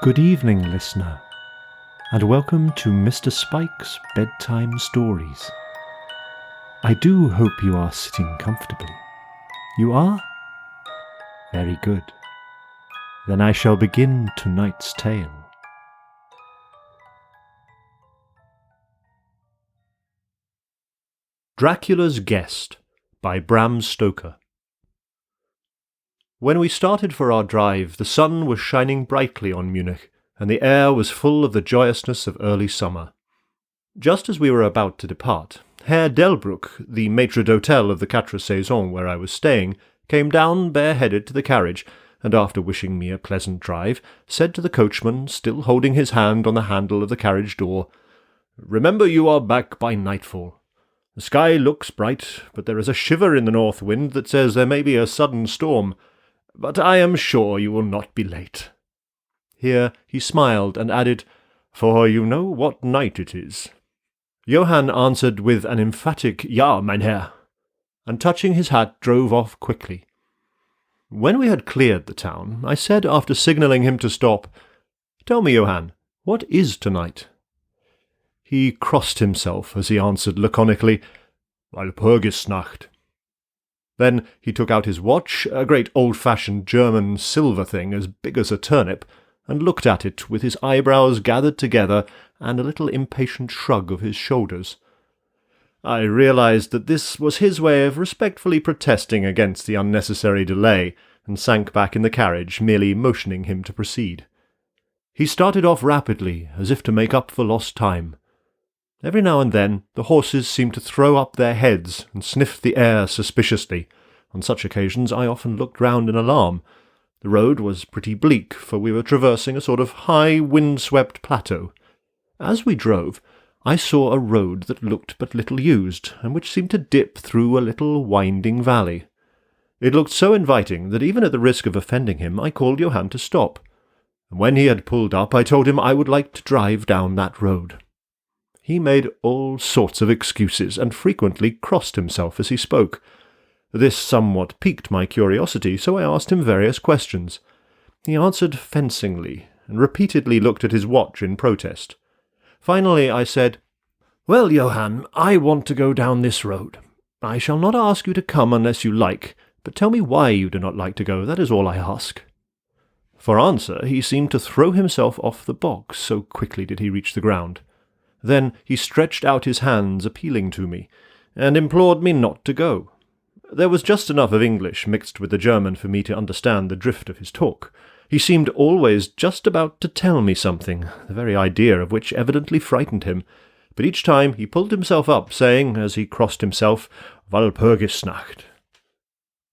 Good evening, listener, and welcome to Mr. Spike's Bedtime Stories. I do hope you are sitting comfortably. You are? Very good. Then I shall begin tonight's tale. Dracula's Guest by Bram Stoker. When we started for our drive, the sun was shining brightly on Munich, and the air was full of the joyousness of early summer. Just as we were about to depart, Herr Delbruck, the maitre d'hotel of the Quatre Saisons where I was staying, came down bareheaded to the carriage, and after wishing me a pleasant drive, said to the coachman, still holding his hand on the handle of the carriage door, "Remember you are back by nightfall. The sky looks bright, but there is a shiver in the north wind that says there may be a sudden storm. But I am sure you will not be late." Here he smiled and added, "For you know what night it is." Johann answered with an emphatic "Ja, mein Herr," and touching his hat drove off quickly. When we had cleared the town, I said, after signalling him to stop, "Tell me, Johann, what is tonight?" He crossed himself as he answered laconically, "Walpurgisnacht." Then he took out his watch, a great old-fashioned German silver thing as big as a turnip, and looked at it with his eyebrows gathered together and a little impatient shrug of his shoulders. I realized that this was his way of respectfully protesting against the unnecessary delay, and sank back in the carriage, merely motioning him to proceed. He started off rapidly, as if to make up for lost time. Every now and then the horses seemed to throw up their heads and sniff the air suspiciously. On such occasions I often looked round in alarm. The road was pretty bleak, for we were traversing a sort of high, wind-swept plateau. As we drove, I saw a road that looked but little used, and which seemed to dip through a little winding valley. It looked so inviting that even at the risk of offending him I called Johann to stop. And when he had pulled up, I told him I would like to drive down that road. He made all sorts of excuses, and frequently crossed himself as he spoke. This somewhat piqued my curiosity, so I asked him various questions. He answered fencingly, and repeatedly looked at his watch in protest. Finally I said, "Well, Johann, I want to go down this road. I shall not ask you to come unless you like, but tell me why you do not like to go, that is all I ask." For answer he seemed to throw himself off the box, so quickly did he reach the ground. Then he stretched out his hands appealing to me, and implored me not to go. There was just enough of English mixed with the German for me to understand the drift of his talk. He seemed always just about to tell me something, the very idea of which evidently frightened him, but each time he pulled himself up, saying, as he crossed himself, "Walpurgisnacht."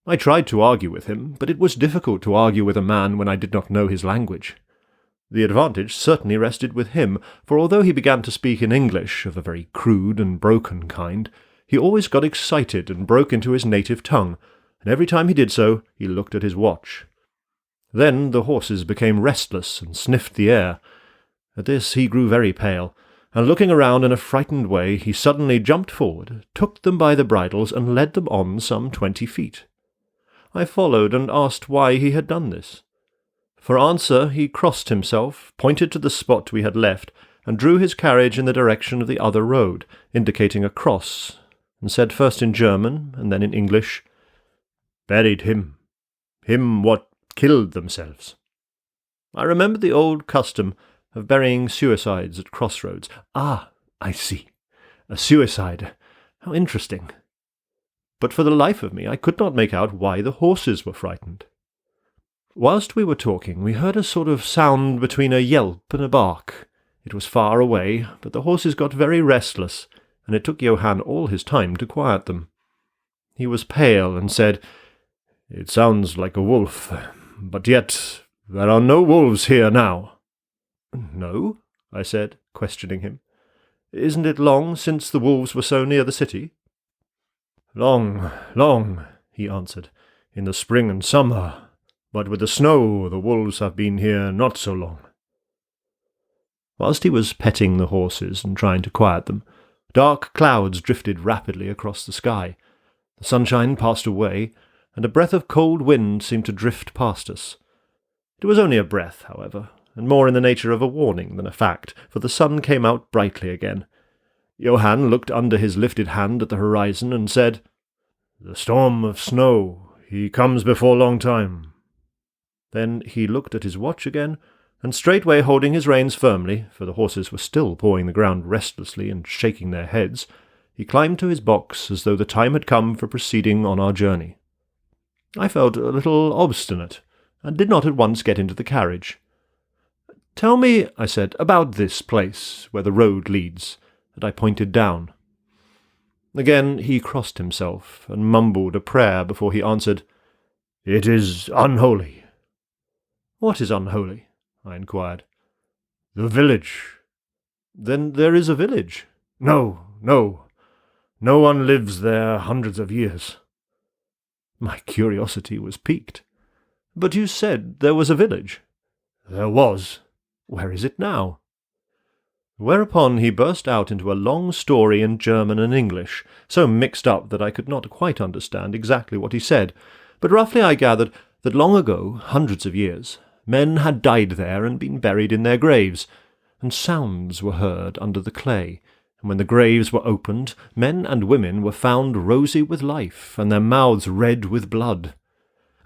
I tried to argue with him, but it was difficult to argue with a man when I did not know his language. The advantage certainly rested with him, for although he began to speak in English, of a very crude and broken kind, he always got excited and broke into his native tongue, and every time he did so he looked at his watch. Then the horses became restless and sniffed the air. At this he grew very pale, and looking around in a frightened way, he suddenly jumped forward, took them by the bridles, and led them on some 20 feet. I followed and asked why he had done this. For answer he crossed himself, pointed to the spot we had left, and drew his carriage in the direction of the other road, indicating a cross, and said first in German and then in English, "Buried him what killed themselves." I remembered the old custom of burying suicides at crossroads. Ah, I see. A suicide. How interesting. But for the life of me I could not make out why the horses were frightened. Whilst we were talking, we heard a sort of sound between a yelp and a bark. It was far away, but the horses got very restless, and it took Johann all his time to quiet them. He was pale and said, "It sounds like a wolf, but yet there are no wolves here now." "No?" I said, questioning him. "Isn't it long since the wolves were so near the city?" "Long, long," he answered, "in the spring and summer. But with the snow, the wolves have been here not so long." Whilst he was petting the horses and trying to quiet them, dark clouds drifted rapidly across the sky. The sunshine passed away, and a breath of cold wind seemed to drift past us. It was only a breath, however, and more in the nature of a warning than a fact, for the sun came out brightly again. Johann looked under his lifted hand at the horizon and said, "The storm of snow, he comes before long time." Then he looked at his watch again, and straightway holding his reins firmly, for the horses were still pawing the ground restlessly and shaking their heads, he climbed to his box as though the time had come for proceeding on our journey. I felt a little obstinate, and did not at once get into the carriage. "Tell me," I said, "about this place, where the road leads," and I pointed down. Again he crossed himself, and mumbled a prayer before he answered, "It is unholy." "What is unholy?" I inquired. "The village." "Then there is a village?" "No, no. No one lives there hundreds of years." My curiosity was piqued. "But you said there was a village." "There was." "Where is it now?" Whereupon he burst out into a long story in German and English, so mixed up that I could not quite understand exactly what he said, but roughly I gathered that long ago, hundreds of years, men had died there and been buried in their graves, and sounds were heard under the clay, and when the graves were opened, men and women were found rosy with life, and their mouths red with blood.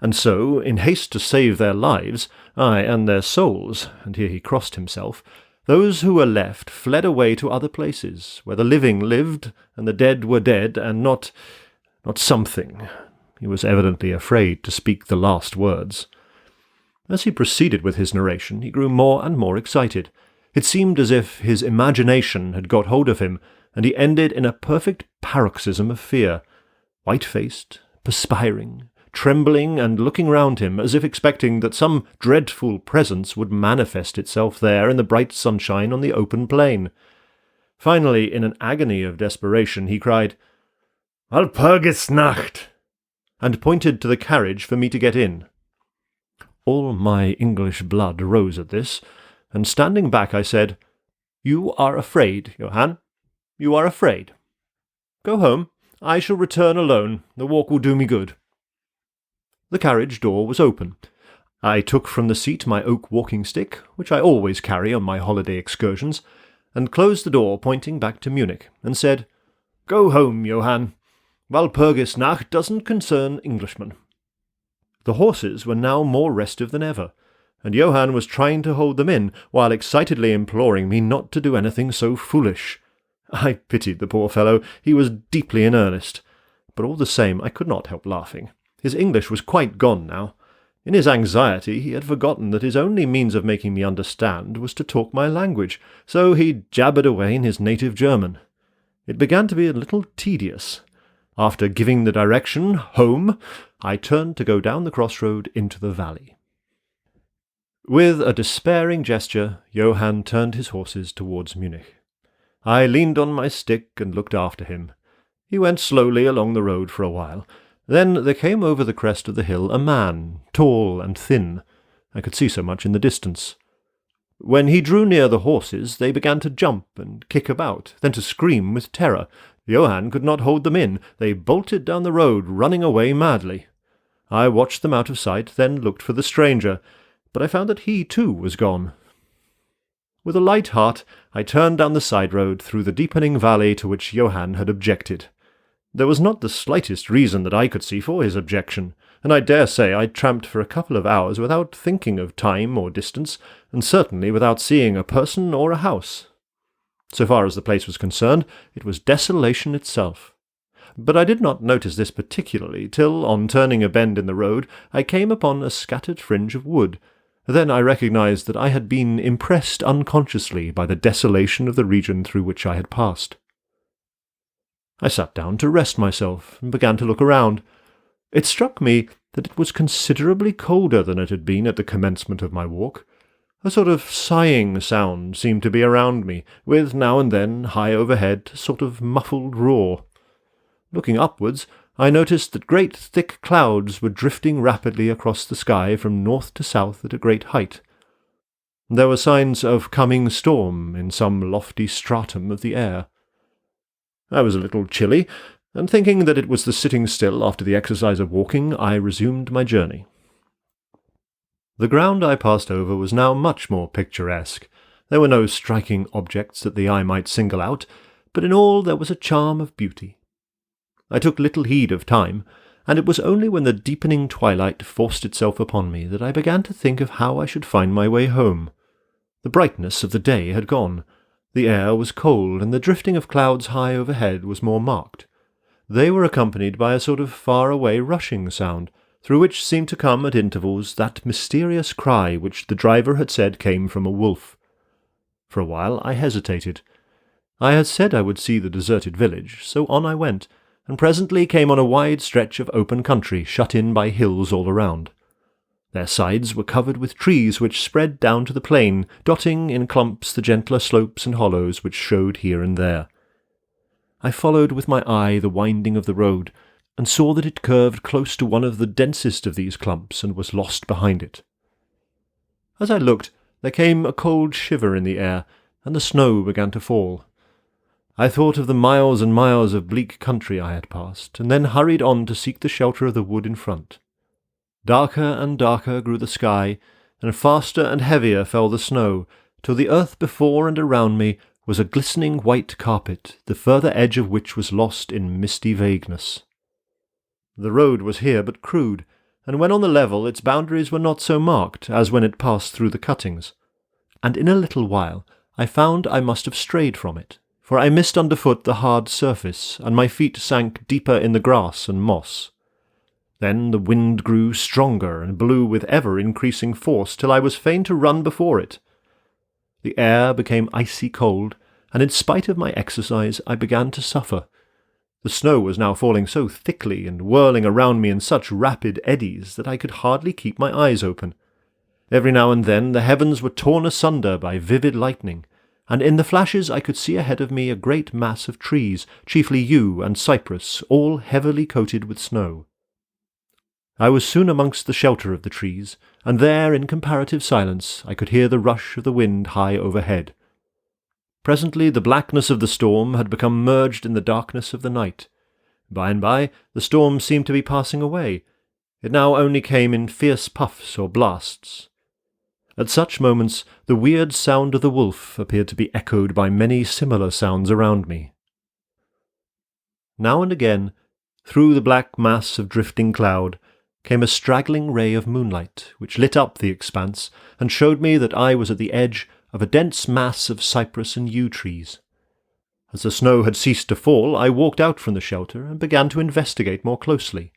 And so, in haste to save their lives, ay, and their souls, and here he crossed himself, those who were left fled away to other places, where the living lived, and the dead were dead, and not something. He was evidently afraid to speak the last words. As he proceeded with his narration, he grew more and more excited. It seemed as if his imagination had got hold of him, and he ended in a perfect paroxysm of fear, white-faced, perspiring, trembling, and looking round him as if expecting that some dreadful presence would manifest itself there in the bright sunshine on the open plain. Finally, in an agony of desperation, he cried, "Walpurgisnacht!" and pointed to the carriage for me to get in. All my English blood rose at this, and standing back I said, "You are afraid, Johann. You are afraid. Go home. I shall return alone. The walk will do me good." The carriage door was open. I took from the seat my oak walking-stick, which I always carry on my holiday excursions, and closed the door, pointing back to Munich, and said, "Go home, Johann. Walpurgisnacht doesn't concern Englishmen." The horses were now more restive than ever, and Johann was trying to hold them in, while excitedly imploring me not to do anything so foolish. I pitied the poor fellow. He was deeply in earnest, but all the same I could not help laughing. His English was quite gone now. In his anxiety he had forgotten that his only means of making me understand was to talk my language, so he jabbered away in his native German. It began to be a little tedious. After giving the direction, home, I turned to go down the crossroad into the valley. With a despairing gesture, Johann turned his horses towards Munich. I leaned on my stick and looked after him. He went slowly along the road for a while. Then there came over the crest of the hill a man, tall and thin. I could see so much in the distance. When he drew near the horses, they began to jump and kick about, then to scream with terror. Johann could not hold them in. They bolted down the road, running away madly. I watched them out of sight, then looked for the stranger, but I found that he too was gone. With a light heart, I turned down the side road through the deepening valley to which Johann had objected. There was not the slightest reason that I could see for his objection, and I dare say I tramped for a couple of hours without thinking of time or distance, and certainly without seeing a person or a house. So far as the place was concerned, it was desolation itself. But I did not notice this particularly till, on turning a bend in the road, I came upon a scattered fringe of wood. Then I recognized that I had been impressed unconsciously by the desolation of the region through which I had passed. I sat down to rest myself, and began to look around. It struck me that it was considerably colder than it had been at the commencement of my walk. A sort of sighing sound seemed to be around me, with now and then, high overhead, a sort of muffled roar. Looking upwards, I noticed that great thick clouds were drifting rapidly across the sky from north to south at a great height. There were signs of coming storm in some lofty stratum of the air. I was a little chilly, and thinking that it was the sitting still after the exercise of walking, I resumed my journey. The ground I passed over was now much more picturesque. There were no striking objects that the eye might single out, but in all there was a charm of beauty. I took little heed of time, and it was only when the deepening twilight forced itself upon me that I began to think of how I should find my way home. The brightness of the day had gone. The air was cold, and the drifting of clouds high overhead was more marked. They were accompanied by a sort of far-away rushing sound, through which seemed to come at intervals that mysterious cry which the driver had said came from a wolf. For a while I hesitated. I had said I would see the deserted village, so on I went, and presently came on a wide stretch of open country shut in by hills all around. Their sides were covered with trees which spread down to the plain, dotting in clumps the gentler slopes and hollows which showed here and there. I followed with my eye the winding of the road, and saw that it curved close to one of the densest of these clumps and was lost behind it. As I looked, there came a cold shiver in the air, and the snow began to fall. I thought of the miles and miles of bleak country I had passed, and then hurried on to seek the shelter of the wood in front. Darker and darker grew the sky, and faster and heavier fell the snow, till the earth before and around me was a glistening white carpet, the further edge of which was lost in misty vagueness. The road was here but crude, and when on the level its boundaries were not so marked as when it passed through the cuttings, and in a little while I found I must have strayed from it, for I missed underfoot the hard surface, and my feet sank deeper in the grass and moss. Then the wind grew stronger and blew with ever-increasing force till I was fain to run before it. The air became icy cold, and in spite of my exercise I began to suffer. The snow was now falling so thickly and whirling around me in such rapid eddies that I could hardly keep my eyes open. Every now and then the heavens were torn asunder by vivid lightning, and in the flashes I could see ahead of me a great mass of trees, chiefly yew and cypress, all heavily coated with snow. I was soon amongst the shelter of the trees, and there, in comparative silence, I could hear the rush of the wind high overhead. Presently the blackness of the storm had become merged in the darkness of the night. By and by the storm seemed to be passing away. It now only came in fierce puffs or blasts. At such moments the weird sound of the wolf appeared to be echoed by many similar sounds around me. Now and again, through the black mass of drifting cloud, came a straggling ray of moonlight, which lit up the expanse, and showed me that I was at the edge of a dense mass of cypress and yew trees. As the snow had ceased to fall, I walked out from the shelter and began to investigate more closely.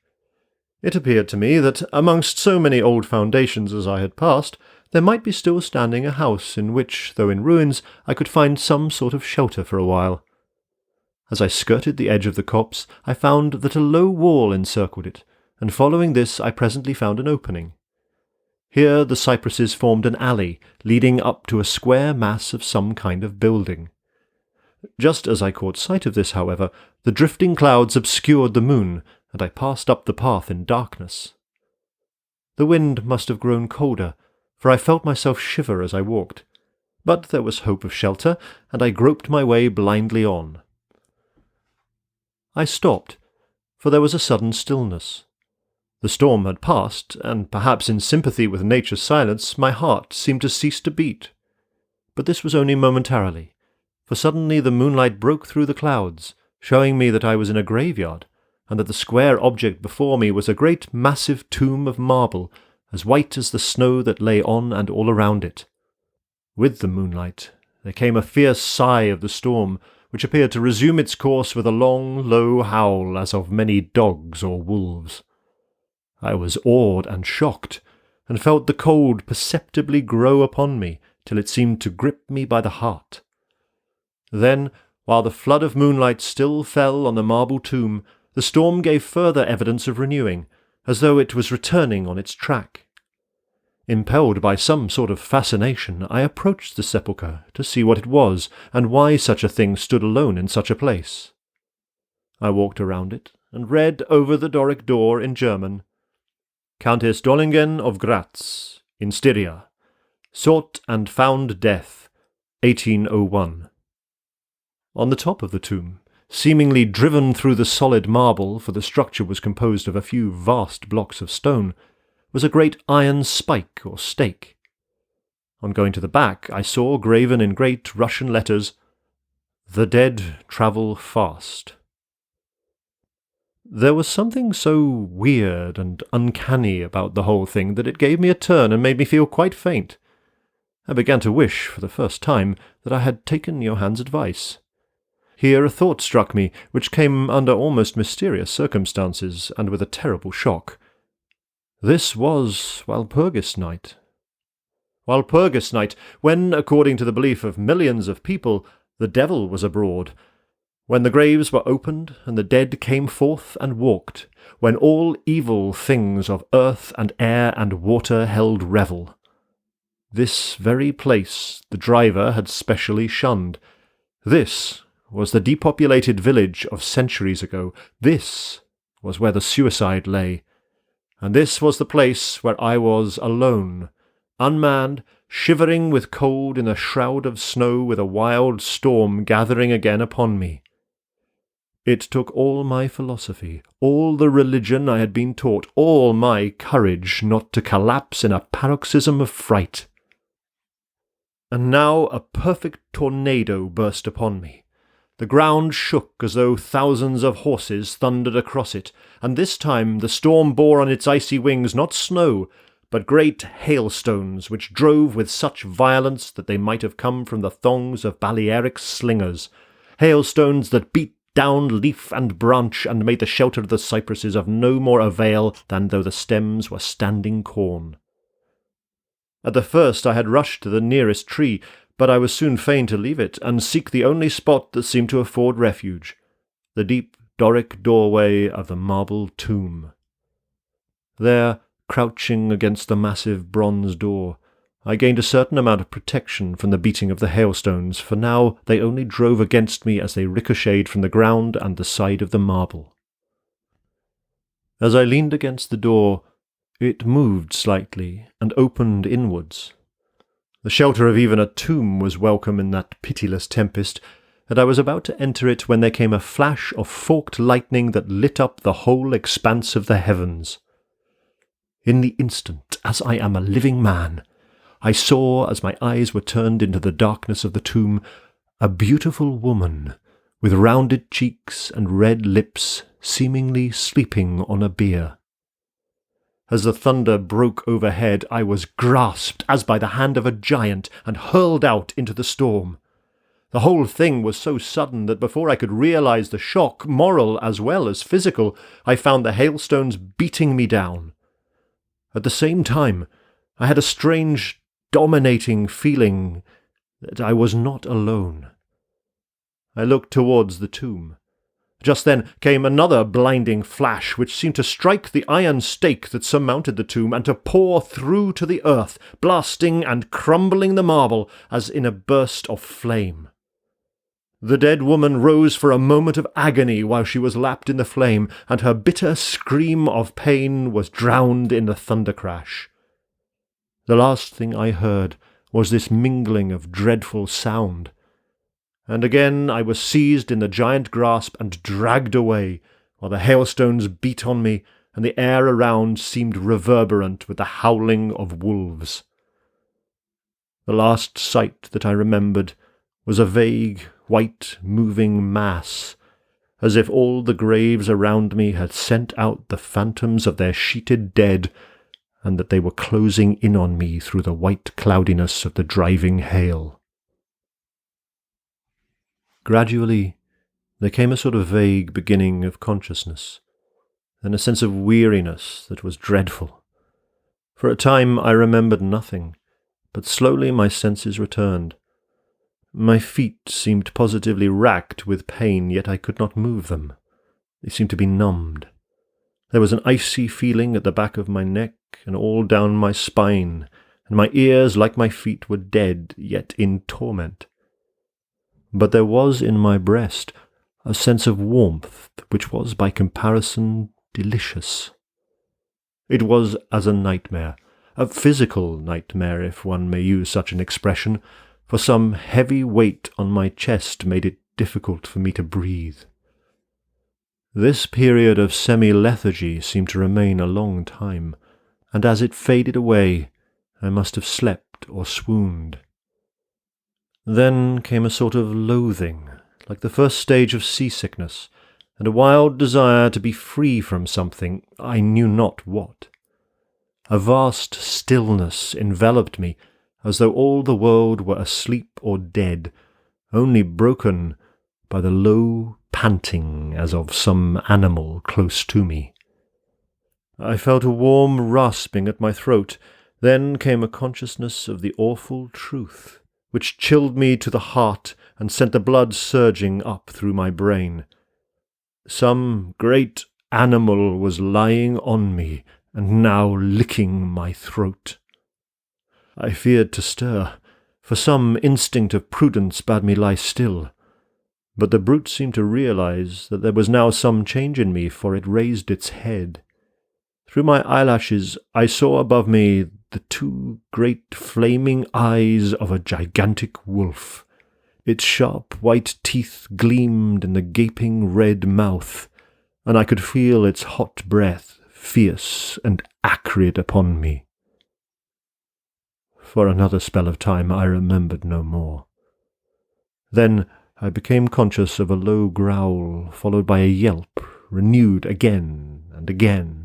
It appeared to me that, amongst so many old foundations as I had passed, there might be still standing a house in which, though in ruins, I could find some sort of shelter for a while. As I skirted the edge of the copse, I found that a low wall encircled it, and following this I presently found an opening. Here the cypresses formed an alley, leading up to a square mass of some kind of building. Just as I caught sight of this, however, the drifting clouds obscured the moon, and I passed up the path in darkness. The wind must have grown colder, for I felt myself shiver as I walked, but there was hope of shelter, and I groped my way blindly on. I stopped, for there was a sudden stillness. The storm had passed, and perhaps in sympathy with nature's silence, my heart seemed to cease to beat. But this was only momentarily, for suddenly the moonlight broke through the clouds, showing me that I was in a graveyard, and that the square object before me was a great massive tomb of marble, as white as the snow that lay on and all around it. With the moonlight there came a fierce sigh of the storm, which appeared to resume its course with a long, low howl as of many dogs or wolves. I was awed and shocked, and felt the cold perceptibly grow upon me till it seemed to grip me by the heart. Then, while the flood of moonlight still fell on the marble tomb, the storm gave further evidence of renewing, as though it was returning on its track. Impelled by some sort of fascination, I approached the sepulchre to see what it was, and why such a thing stood alone in such a place. I walked around it, and read over the Doric door in German, Countess Dollingen of Graz, in Styria, sought and found death, 1801. On the top of the tomb, seemingly driven through the solid marble, for the structure was composed of a few vast blocks of stone, was a great iron spike or stake. On going to the back, I saw graven in great Russian letters, "The dead travel fast." There was something so weird and uncanny about the whole thing that it gave me a turn and made me feel quite faint. I began to wish, for the first time, that I had taken Johann's advice. Here a thought struck me, which came under almost mysterious circumstances, and with a terrible shock. This was Walpurgis night. Walpurgis night, when, according to the belief of millions of people, the devil was abroad, when the graves were opened and the dead came forth and walked, when all evil things of earth and air and water held revel. This very place the driver had specially shunned. This was the depopulated village of centuries ago. This was where the suicide lay. And this was the place where I was alone, unmanned, shivering with cold in a shroud of snow, with a wild storm gathering again upon me. It took all my philosophy, all the religion I had been taught, all my courage not to collapse in a paroxysm of fright. And now a perfect tornado burst upon me. The ground shook as though thousands of horses thundered across it, and this time the storm bore on its icy wings not snow, but great hailstones, which drove with such violence that they might have come from the thongs of Balearic slingers, hailstones that beat down leaf and branch and made the shelter of the cypresses of no more avail than though the stems were standing corn. At the first I had rushed to the nearest tree, but I was soon fain to leave it, and seek the only spot that seemed to afford refuge, the deep Doric doorway of the marble tomb. There, crouching against the massive bronze door, I gained a certain amount of protection from the beating of the hailstones, for now they only drove against me as they ricocheted from the ground and the side of the marble. As I leaned against the door, it moved slightly and opened inwards. The shelter of even a tomb was welcome in that pitiless tempest, and I was about to enter it when there came a flash of forked lightning that lit up the whole expanse of the heavens. In the instant, as I am a living man, I saw, as my eyes were turned into the darkness of the tomb, a beautiful woman, with rounded cheeks and red lips, seemingly sleeping on a bier. As the thunder broke overhead, I was grasped as by the hand of a giant and hurled out into the storm. The whole thing was so sudden that before I could realize the shock, moral as well as physical, I found the hailstones beating me down. At the same time, I had a strange, dominating feeling that I was not alone. I looked towards the tomb. Just then came another blinding flash, which seemed to strike the iron stake that surmounted the tomb and to pour through to the earth, blasting and crumbling the marble as in a burst of flame. The dead woman rose for a moment of agony while she was lapped in the flame, and her bitter scream of pain was drowned in the thunder crash. The last thing I heard was this mingling of dreadful sound, and again I was seized in the giant grasp and dragged away, while the hailstones beat on me, and the air around seemed reverberant with the howling of wolves. The last sight that I remembered was a vague, white, moving mass, as if all the graves around me had sent out the phantoms of their sheeted dead, and that they were closing in on me through the white cloudiness of the driving hail. Gradually, there came a sort of vague beginning of consciousness, then a sense of weariness that was dreadful. For a time I remembered nothing, but slowly my senses returned. My feet seemed positively racked with pain, yet I could not move them. They seemed to be numbed. There was an icy feeling at the back of my neck and all down my spine, and my ears, like my feet, were dead, yet in torment. But there was in my breast a sense of warmth which was, by comparison, delicious. It was as a nightmare, a physical nightmare, if one may use such an expression, for some heavy weight on my chest made it difficult for me to breathe. This period of semi-lethargy seemed to remain a long time, and as it faded away, I must have slept or swooned. Then came a sort of loathing, like the first stage of seasickness, and a wild desire to be free from something, I knew not what. A vast stillness enveloped me, as though all the world were asleep or dead, only broken by the low panting as of some animal close to me. I felt a warm rasping at my throat. Then came a consciousness of the awful truth, which chilled me to the heart and sent the blood surging up through my brain. Some great animal was lying on me, and now licking my throat. I feared to stir, for some instinct of prudence bade me lie still. But the brute seemed to realize that there was now some change in me, for it raised its head. Through my eyelashes I saw above me the two great flaming eyes of a gigantic wolf. Its sharp white teeth gleamed in the gaping red mouth, and I could feel its hot breath, fierce and acrid, upon me. For another spell of time I remembered no more. Then I became conscious of a low growl, followed by a yelp, renewed again and again.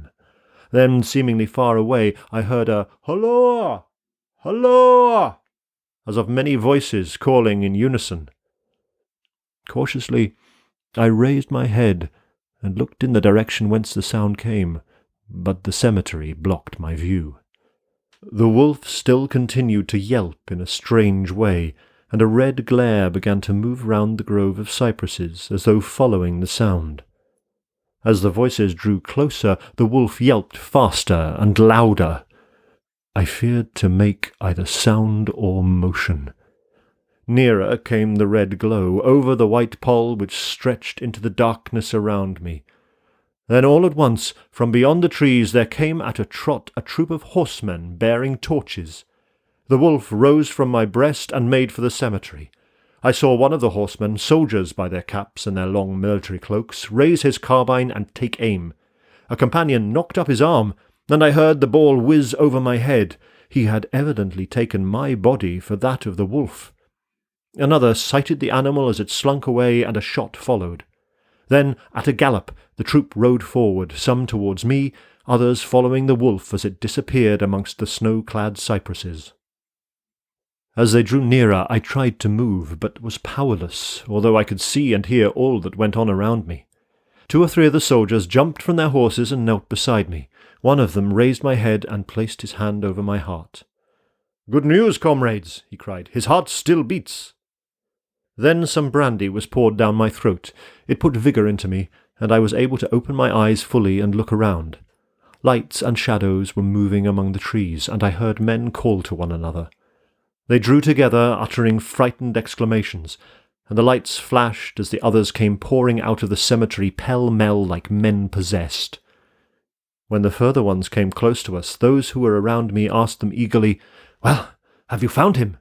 Then, seemingly far away, I heard a "Holloa! Holloa!" as of many voices calling in unison. Cautiously I raised my head and looked in the direction whence the sound came, but the cemetery blocked my view. The wolf still continued to yelp in a strange way, and a red glare began to move round the grove of cypresses, as though following the sound. As the voices drew closer, the wolf yelped faster and louder. I feared to make either sound or motion. Nearer came the red glow, over the white pall which stretched into the darkness around me. Then all at once, from beyond the trees, there came at a trot a troop of horsemen bearing torches. The wolf rose from my breast and made for the cemetery. I saw one of the horsemen, soldiers by their caps and their long military cloaks, raise his carbine and take aim. A companion knocked up his arm, and I heard the ball whiz over my head. He had evidently taken my body for that of the wolf. Another sighted the animal as it slunk away, and a shot followed. Then, at a gallop, the troop rode forward, some towards me, others following the wolf as it disappeared amongst the snow-clad cypresses. As they drew nearer, I tried to move, but was powerless, although I could see and hear all that went on around me. 2 or 3 of the soldiers jumped from their horses and knelt beside me. One of them raised my head and placed his hand over my heart. "Good news, comrades," he cried. "His heart still beats." Then some brandy was poured down my throat. It put vigour into me, and I was able to open my eyes fully and look around. Lights and shadows were moving among the trees, and I heard men call to one another. They drew together, uttering frightened exclamations, and the lights flashed as the others came pouring out of the cemetery pell-mell like men possessed. When the further ones came close to us, those who were around me asked them eagerly, "Well, have you found him?"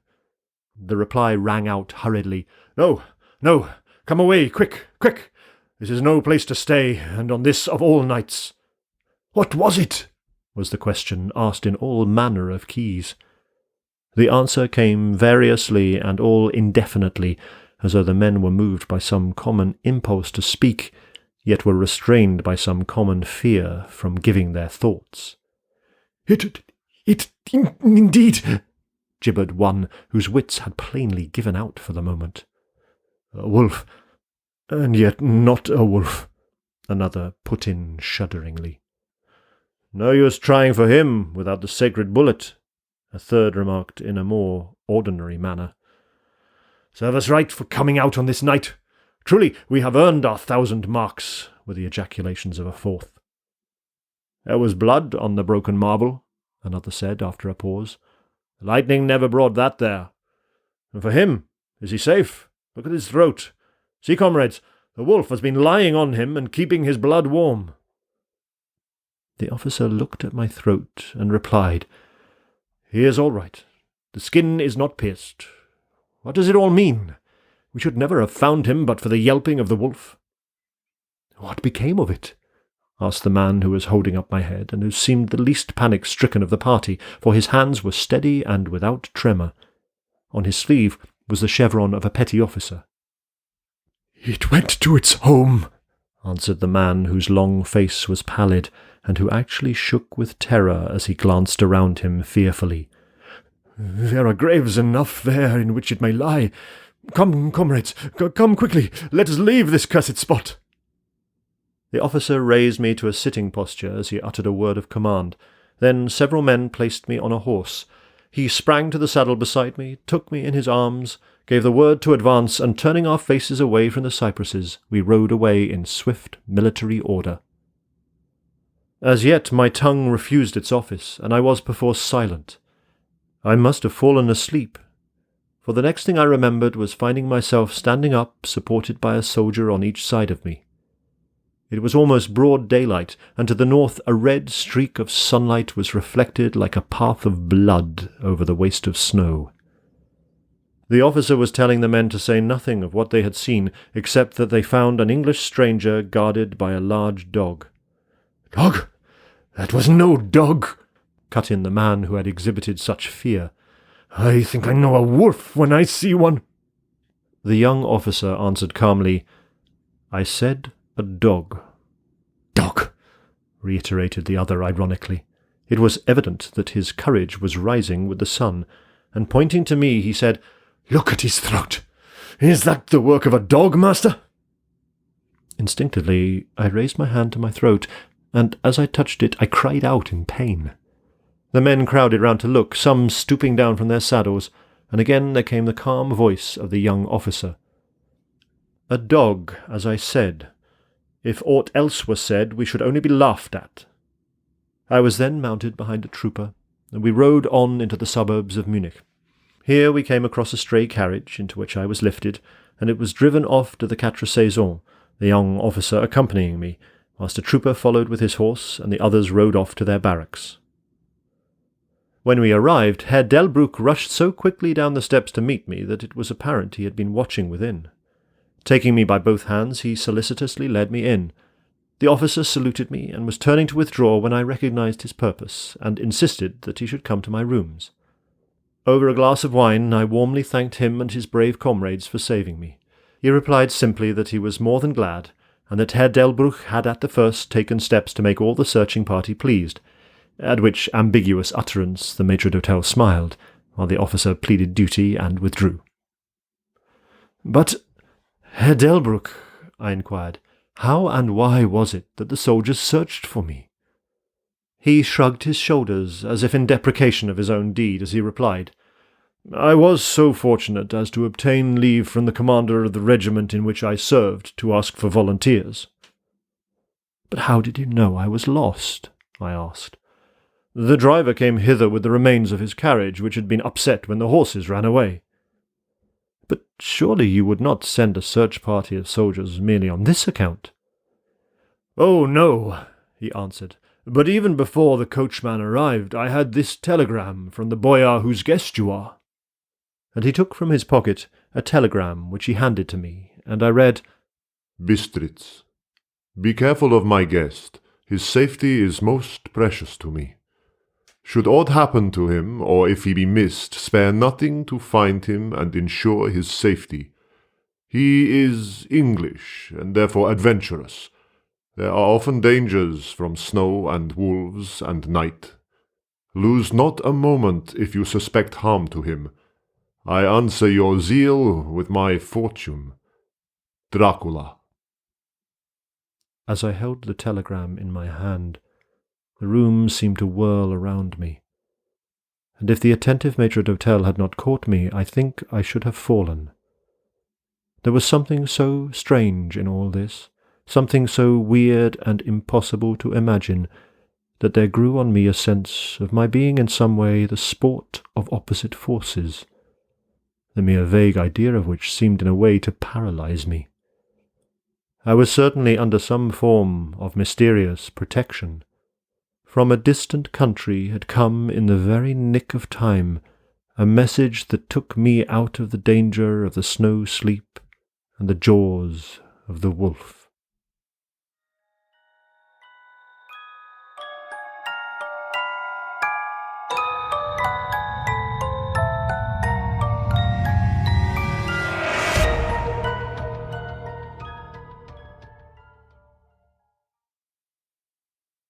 The reply rang out hurriedly, "No, no, come away, quick, quick! This is no place to stay, and on this of all nights." "What was it?" was the question, asked in all manner of keys. The answer came variously and all indefinitely, as though the men were moved by some common impulse to speak, yet were restrained by some common fear from giving their thoughts. Indeed," gibbered one whose wits had plainly given out for the moment. "A wolf, and yet not a wolf," another put in shudderingly. "No use trying for him without the sacred bullet," a third remarked in a more ordinary manner. "Serve us right for coming out on this night. Truly, we have earned our 1,000 marks," were the ejaculations of a fourth. "There was blood on the broken marble," another said after a pause. "The lightning never brought that there. And for him, is he safe? Look at his throat. See, comrades, the wolf has been lying on him and keeping his blood warm." The officer looked at my throat and replied, "He is all right. The skin is not pierced. What does it all mean? We should never have found him but for the yelping of the wolf." "What became of it?" asked the man who was holding up my head, and who seemed the least panic-stricken of the party, for his hands were steady and without tremor. On his sleeve was the chevron of a petty officer. "It went to its home," answered the man whose long face was pallid, and who actually shook with terror as he glanced around him fearfully. "There are graves enough there in which it may lie. Come, comrades, come quickly, let us leave this cursed spot." The officer raised me to a sitting posture as he uttered a word of command. Then several men placed me on a horse. He sprang to the saddle beside me, took me in his arms, gave the word to advance, and turning our faces away from the cypresses, we rode away in swift military order. As yet my tongue refused its office, and I was perforce silent. I must have fallen asleep, for the next thing I remembered was finding myself standing up, supported by a soldier on each side of me. It was almost broad daylight, and to the north a red streak of sunlight was reflected like a path of blood over the waste of snow. The officer was telling the men to say nothing of what they had seen, except that they found an English stranger guarded by a large dog. "Dog? That was no dog," cut in the man who had exhibited such fear. "I think I know a wolf when I see one." The young officer answered calmly, "I said a dog." "Dog," reiterated the other ironically. It was evident that his courage was rising with the sun, and pointing to me he said, "Look at his throat. Is that the work of a dog, master?" Instinctively I raised my hand to my throat, and as I touched it I cried out in pain. The men crowded round to look, some stooping down from their saddles, and again there came the calm voice of the young officer. "A dog, as I said. If aught else were said, we should only be laughed at." I was then mounted behind a trooper, and we rode on into the suburbs of Munich. Here we came across a stray carriage, into which I was lifted, and it was driven off to the Quatre Saisons, the young officer accompanying me, whilst a trooper followed with his horse, and the others rode off to their barracks. When we arrived, Herr Delbruck rushed so quickly down the steps to meet me that it was apparent he had been watching within. Taking me by both hands, he solicitously led me in. The officer saluted me, and was turning to withdraw when I recognized his purpose, and insisted that he should come to my rooms. Over a glass of wine, I warmly thanked him and his brave comrades for saving me. He replied simply that he was more than glad, and that Herr Delbruck had at the first taken steps to make all the searching party pleased, at which ambiguous utterance the maître d'hôtel smiled, while the officer pleaded duty and withdrew. "But, Herr Delbruck," I inquired, "how and why was it that the soldiers searched for me?" He shrugged his shoulders, as if in deprecation of his own deed, as he replied, "I was so fortunate as to obtain leave from the commander of the regiment in which I served to ask for volunteers." "But how did you know I was lost?" I asked. "The driver came hither with the remains of his carriage, which had been upset when the horses ran away." "But surely you would not send a search party of soldiers merely on this account?" "Oh, no," he answered. "But even before the coachman arrived, I had this telegram from the boyar whose guest you are." And he took from his pocket a telegram which he handed to me, and I read, "Bistritz. Be careful of my guest. His safety is most precious to me. Should aught happen to him, or if he be missed, spare nothing to find him and ensure his safety. He is English, and therefore adventurous. There are often dangers from snow and wolves and night. Lose not a moment if you suspect harm to him. I answer your zeal with my fortune. Dracula." As I held the telegram in my hand, the room seemed to whirl around me, and if the attentive maître d'hôtel had not caught me, I think I should have fallen. There was something so strange in all this, something so weird and impossible to imagine, that there grew on me a sense of my being in some way the sport of opposite forces, the mere vague idea of which seemed in a way to paralyze me. I was certainly under some form of mysterious protection. From a distant country had come in the very nick of time a message that took me out of the danger of the snow sleep and the jaws of the wolf.